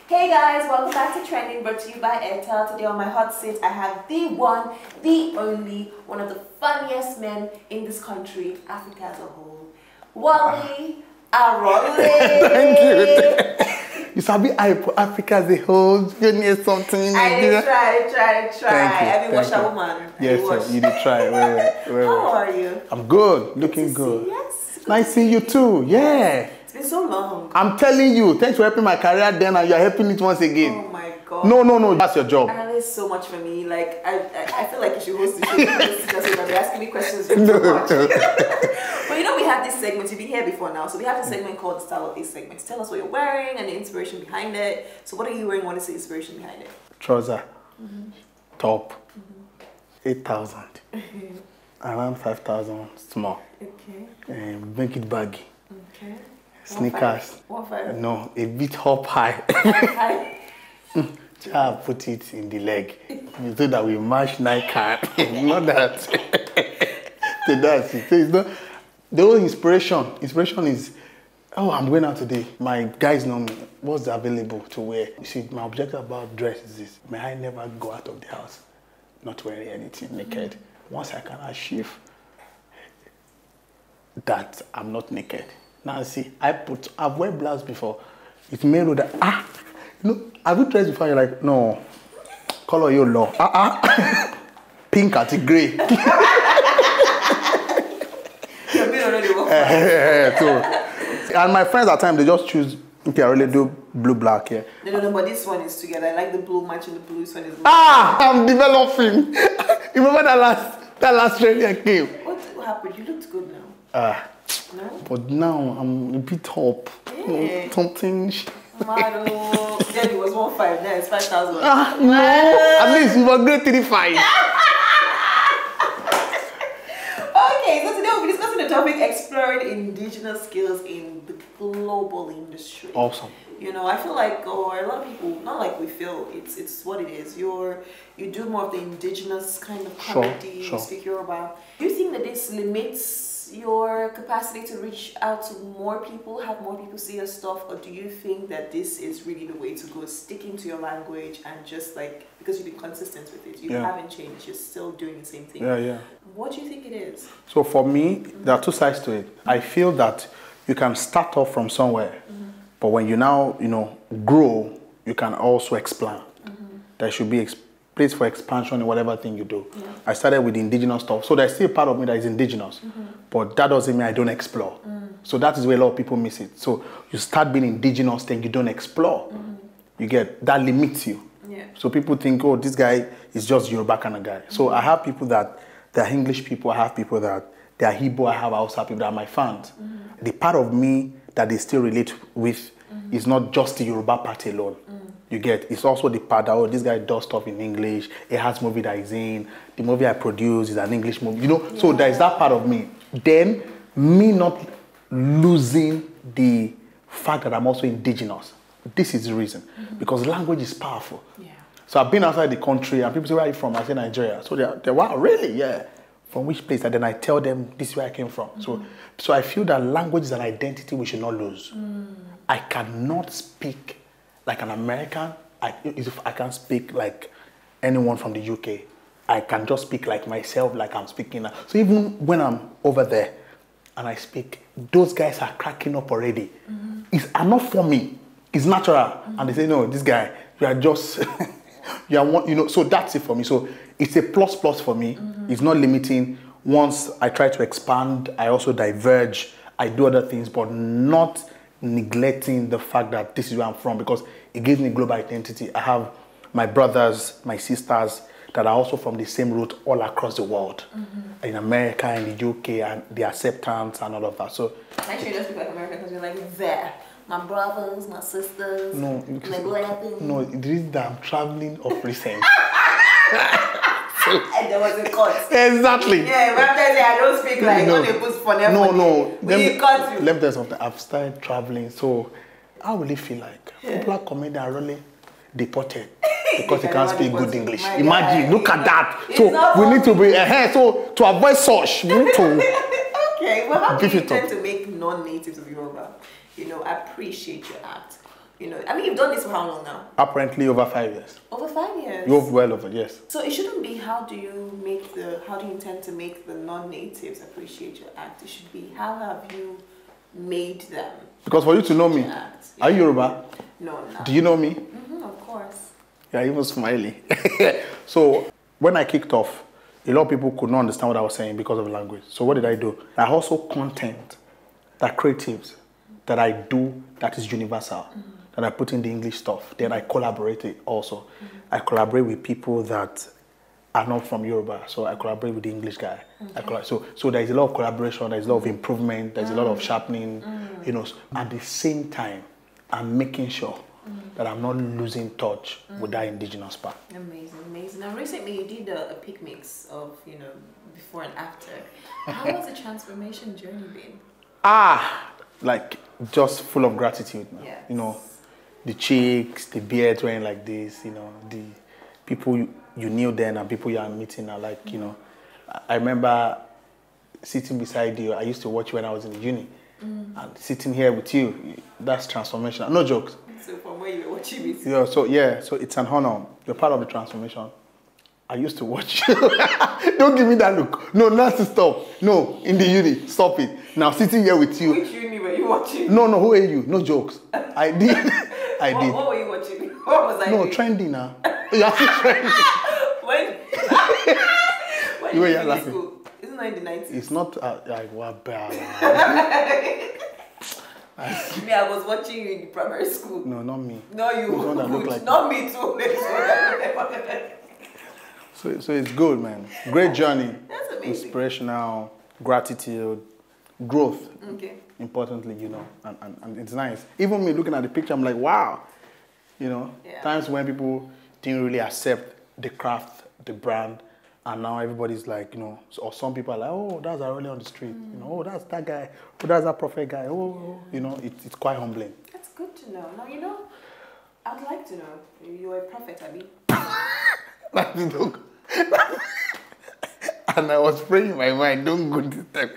Hey guys, welcome back to Trending, brought to you by Airtel. Today on my hot seat, I have the one, the only, one of the funniest men in this country, Africa as a whole, Woli Arole. Thank you. You sabi Africa as a whole, funny something. I did try. I mean, watch a woman. Yes, sir, you did try. Wait. How are you? I'm good, looking good. Yes. Nice seeing you too, yeah. It's been so long. I'm telling you, thanks for helping my career then and you're helping it once again. Oh my God. No, that's your job. And it's so much for me. Like, I feel like you should host the show because they're asking me questions so No. much. But you know, we have this segment, you've been here before now, so we have this segment called the Style of This Segment. Tell us what you're wearing and the inspiration behind it. So what are you wearing? What is the inspiration behind it? Trouser, top, 8,000, around 5,000 small. Okay. Make it baggy. Okay. Sneakers. 1.5. No, a bit up high. Hi. I'll put it in the leg so that we match Nike. Not that. So that's it. So it's not, the whole inspiration is, oh, I'm going out today. My guys know me. What's available to wear? You see, my objective about dress is this. May I never go out of the house not wearing anything naked. Once I can achieve that I'm not naked. Now see, I've worn blouse before. It's made with that, have you dressed before? You're like, no, color your law. Pink at grey. And my friends at times, they just choose, okay, I really do blue, black, yeah. No, but this one is together. I like the blue matching the blue. This one is blue. I'm developing. You remember that last training I came? What happened? You looked good now. No? But now I'm a bit up. Yeah. Something. Then it was 1.5, now it's 5,000. No, at least you were grade 35. Okay, so today we'll be discussing the topic exploring indigenous skills in the global industry. Awesome. You know, I feel like, or a lot of people, not like we feel, it's what it is. You do more of the indigenous kind of comedy, Sure. you speak Yoruba. Do you think that this limits your capacity to reach out to more people, have more people see your stuff, or do you think that this is really the way to go, sticking to your language and just like, because you've been consistent with it, you haven't changed, you're still doing the same thing. Yeah. What do you think it is? So for me, there are two sides to it. I feel that you can start off from somewhere, but when you now, grow, you can also expand. There should be place for expansion in whatever thing you do. Yeah. I started with the indigenous stuff. So there's still a part of me that is indigenous, but that doesn't mean I don't explore. So that is where a lot of people miss it. So you start being indigenous, then you don't explore. You get, that limits you. Yeah. So people think, oh, this guy is just Yoruba kind of guy. So I have people that, they're English people, I have people that, they're Igbo, I have Hausa people that are my fans. The part of me that they still relate with is not just the Yoruba part alone. You get, it's also the part that, oh, this guy does stuff in English, he has movie that he's in, the movie I produce is an English movie, so there's that part of me. Then, me not losing the fact that I'm also indigenous. This is the reason, because language is powerful. Yeah. So I've been outside the country, and people say, where are you from? I say, Nigeria. So they're wow, really? Yeah. From which place? And then I tell them, this is where I came from. So I feel that language is an identity we should not lose. I cannot speak like an American. I can't speak like anyone from the UK. I can just speak like myself, like I'm speaking now. So even when I'm over there and I speak, those guys are cracking up already. It's not for me. It's natural. And they say, no, this guy, you are just, you are one, so that's it for me. So it's a plus for me. It's not limiting. Once I try to expand, I also diverge. I do other things, but not neglecting the fact that this is where I'm from, because it gives me global identity. I have my brothers, my sisters that are also from the same root all across the world, in America, in the UK, and the acceptance and all of that. So actually, you don't speak like American because you're like there. My brothers, my sisters, no, it is that I'm traveling of recent. And there was a cut. Exactly. Yeah, but I don't speak like when they put for them. No. Let me tell you something. I've started traveling, so I really feel like people are coming and really deported because they can't speak good English. Imagine, look at that. So we need to be so to avoid such, we need to. Okay, well, how do you tend to make non-natives of Yoruba, appreciate your act? You know, I mean, you've done this for how long now? Apparently over 5 years. Over 5 years? You're well over, yes. So it shouldn't be how do you intend to make the non-natives appreciate your act? It should be how have you made them? Because for you to know me, are you Yoruba? No, I'm not. Do you know me? Mm-hmm, of course. You're even smiling. So when I kicked off, a lot of people could not understand what I was saying because of the language. So what did I do? I also content that creatives that I do that is universal. That I put in the English stuff. Then I collaborate also. I collaborate with people that are not from Yoruba. So I collaborate with the English guy. So there's a lot of collaboration, there's a lot of improvement, there's a lot of sharpening, you know. At the same time, I'm making sure that I'm not losing touch with that indigenous part. Amazing, amazing. Now recently you did a pic mix of, you know, before and after. How has the transformation journey been? Like just full of gratitude. Yes. You know, the cheeks, the beards wearing like this, you know, the people you knew then and people you are meeting are like, you know. I remember sitting beside you. I used to watch you when I was in the uni. And sitting here with you, that's transformation. No jokes. So from where you were watching me? So it's an honor. You're part of the transformation. I used to watch you. Don't give me that look. No, not to stop. No, in the uni. Stop it. Now sitting here with you. Which uni were you watching? No, who are you? No jokes. I did. What were you watching? What was I doing? No, trending now. You're still trending. When You were did you finish laughing. school? Isn't that in the 90s? It's not like what bad. Me, I was watching you in the primary school. No, not me. No, you. Who's the one that look like not me too. So it's good, man. Great journey. That's amazing. Inspirational, gratitude, growth. Okay. Importantly, you know, and it's nice. Even me looking at the picture, I'm like, wow. You know, times when people didn't really accept the craft, the brand, and now everybody's like, you know, or some people are like, oh, that's Arole on the street. You know, oh, that's that guy. Oh, that's that prophet guy. Oh, you know, it's quite humbling. That's good to know. Now, you know, I'd like to know, you're a prophet, Abi. And I was praying in my mind, don't go this time.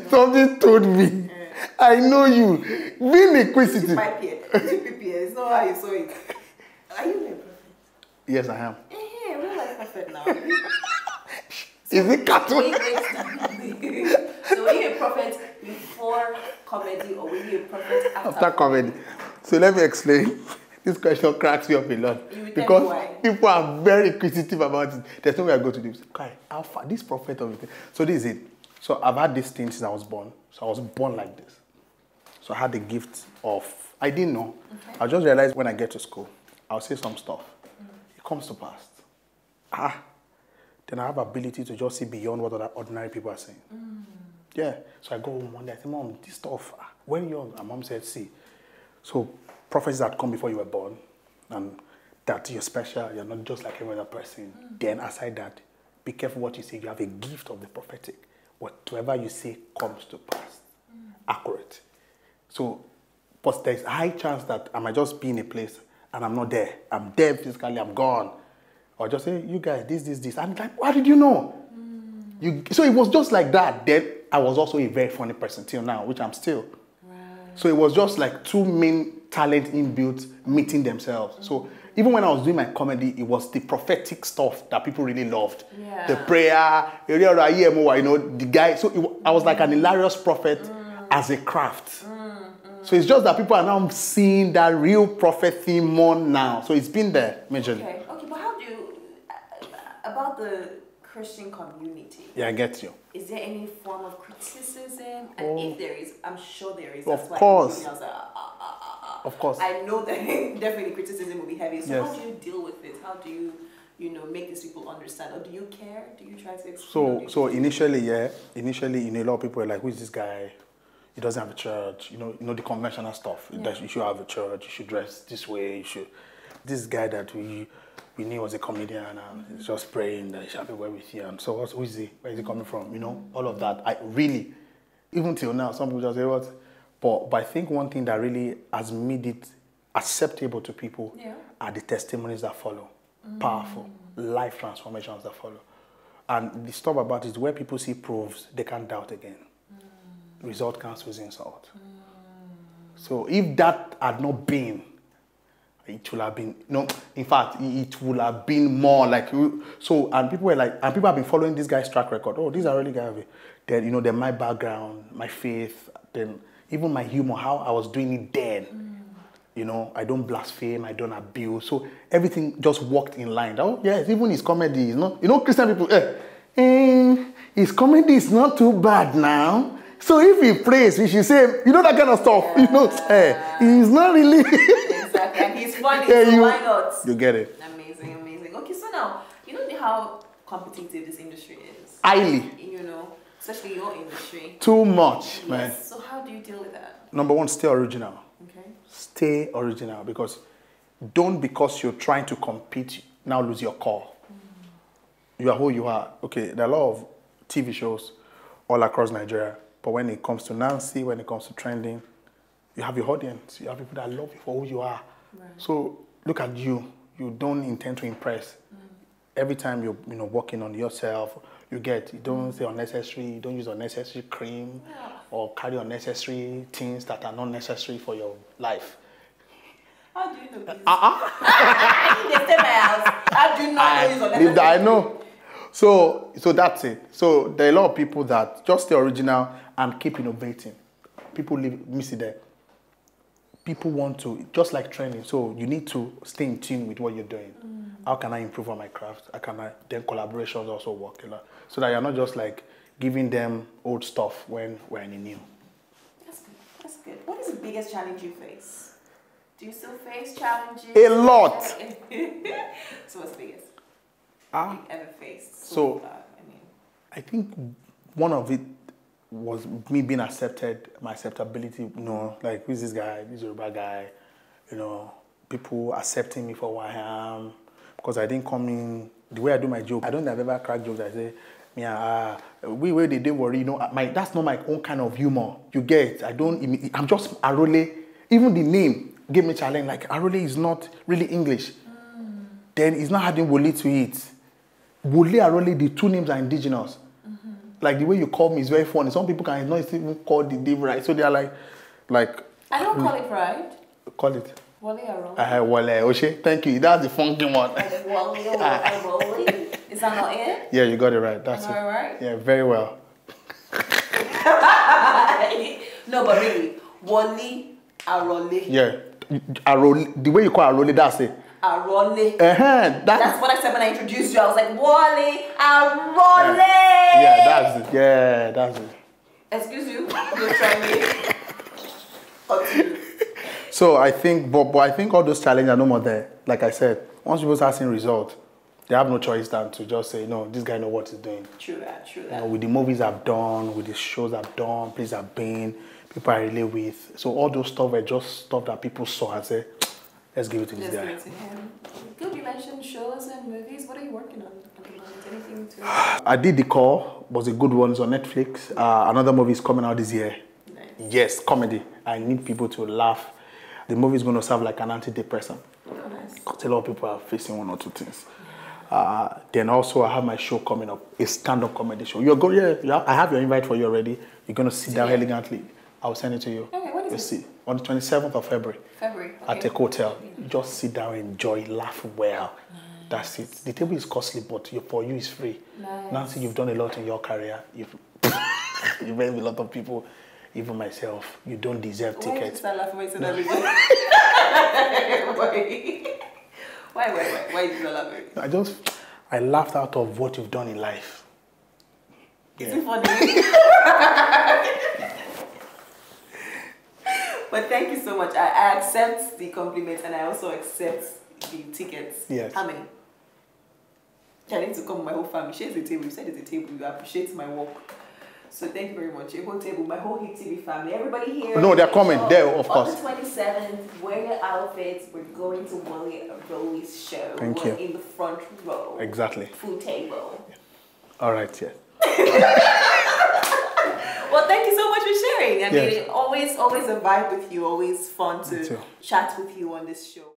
Something told me, I know you. Being inquisitive. It's not how you saw it. Are you a prophet? Yes, I am. Real life prophet now. Is it cartoon? So were you a prophet before comedy or were you a prophet After comedy. So let me explain. This question cracks me up a lot because people are very inquisitive about it. There's no way I go to them. Okay, how far this prophet of it. So this is it. So I've had this thing since I was born. So I was born like this. So I had the gift of, I didn't know. Okay. I just realized when I get to school, I'll say some stuff. It comes to pass. Then I have ability to just see beyond what other ordinary people are saying. Yeah. So I go home one day, I say, Mom, this stuff, when young, and Mom said, see. So prophecies that come before you were born, and that you're special, you're not just like every other person. Then aside that, be careful what you say. You have a gift of the prophetic. Whatever you say comes to pass. Accurate. So, but there's a high chance that I might just be in a place and I'm not there. I'm there physically, I'm gone. Or just say, you guys, this. I'm like, how did you know? So it was just like that. Then I was also a very funny person till now, which I'm still. Right. So it was just like two main talent inbuilt meeting themselves. So even when I was doing my comedy, it was the prophetic stuff that people really loved. Yeah. The prayer, you know, the guy. So I was like an hilarious prophet as a craft. So it's just that people are now seeing that real prophet theme more now. So it's been there majorly. Okay, but how do you, about the Christian community? Yeah, I get you. Is there any form of criticism? And if there is, I'm sure there is. Of course. Of course. I know that definitely criticism will be heavy. So how do you deal with it? How do you know, make these people understand? Or do you care? Do you try to explain? So initially, a lot of people are like, who is this guy? He doesn't have a church. You know the conventional stuff. Yeah. You should have a church. You should dress this way. You should. This guy that we knew was a comedian and he's just praying that he shall be well with you. And so who is he? Where is he coming from? You know, all of that. I really, even till now, some people just say what. But I think one thing that really has made it acceptable to people are the testimonies that follow. Powerful life transformations that follow. And the stuff about it is where people see proofs, they can't doubt again. Result cancels insult. So if that had not been, it would have been, in fact, it would have been more like, so, and people were like, and people have been following this guy's track record. Oh, these are really guys. Then, then my background, my faith, then even my humor, how I was doing it then. I don't blaspheme, I don't abuse. So everything just worked in line. Oh, yes, even his comedy is not, Christian people, his comedy is not too bad now. So if he prays, we should say, that kind of stuff. He's not really. Exactly. And he's funny, so why not? You get it. Amazing, amazing. Okay, so now, how competitive this industry is? Highly. Especially your industry. Too much, man. Yes. So how do you deal with that? Number one, stay original. Okay. Stay original, because because you're trying to compete, now lose your core. You are who you are. Okay, there are a lot of TV shows all across Nigeria, but when it comes to Nancy, when it comes to trending, you have your audience. You have people that love you for who you are. Right. So look at you. You don't intend to impress. Every time you're working on yourself, you don't say unnecessary, you don't use unnecessary cream or carry unnecessary things that are not necessary for your life. How do you know this? They stay in my house. How do you not use unnecessary? I know. So that's it. So there are a lot of people that just stay original and keep innovating. People miss it there. People want to, just like training, so you need to stay in tune with what you're doing. How can I improve on my craft? Then collaborations also work a lot. So that you're not just like giving them old stuff when we're in the new. That's good. That's good. What is the biggest challenge you face? Do you still face challenges? A lot. So what's the biggest you've ever faced? So I think one of it was me being accepted, my acceptability, like who's this guy, this Yoruba guy, people accepting me for who I am, because I didn't come in, the way I do my joke, I don't have ever crack jokes, I say, where they didn't worry, that's not my own kind of humor, you get, I'm just Arole, even the name gave me challenge, like Arole is not really English, then it's not adding Woli to it. Woli Arole, the two names are indigenous. Like the way you call me is very funny. Some people can not even call the name right. So they are like. I don't call it right. Call it. Woli Arole. Wole, Oshe. Thank you. That's the funky one. Like Woli Arole. Is that not it? Yeah, you got it right. That's it. Am I right? Yeah, very well. No, but really, Woli Arole. Yeah, Arole. The way you call Arole, that's it. Arole. That's what I said when I introduced you. I was like, Woli Arole. Yeah, that's it. Yeah, that's it. Excuse you. You're trying me. Continue. So I think, but I think all those challenges are no more there. Like I said, once people start seeing results, they have no choice than to just say, no, this guy knows what he's doing. True that. With the movies I've done, with the shows I've done, places I've been, people I relate with. So all those stuff were just stuff that people saw and said, let's give it to this guy. Let's give it to him. Good, you mentioned shows and movies. What are you working on at the moment? Anything to... I did The Call, was a good one. It's on Netflix. Another movie is coming out this year. Nice. Yes, comedy. I need people to laugh. The movie is going to serve like an antidepressant. Oh, nice. Because a lot of people are facing one or two things. Then also I have my show coming up, a stand-up comedy show. You're going, I have your invite for you already. You're going to sit down elegantly. I'll send it to you. Okay, what is it? See, on the 27th of February. Okay. At a hotel. Just sit down, enjoy, laugh well. Nice. That's it. The table is costly, but for you it's free. Nice. Nancy, you've done a lot in your career. You've met a lot of people, even myself. You don't deserve tickets. Why did you start laughing when you said everybody? Why did you laugh? I laughed out of what you've done in life. Is it funny? But thank you so much. I accept the compliments and I also accept the tickets. Yes. How many? I need to come with my whole family. Shares the table. You said it's a table. You appreciate my work. So thank you very much. A whole table, my whole HIPTV family, everybody here. No, they're coming. There, of course. On the 27th, wear your outfits. We're going to Woli Arole's show. Thank We're you. in the front row. Exactly. Food table. All right, yeah. Well, thank you so much for sharing. I mean, Yes. always a vibe with you. Always fun to chat with you on this show.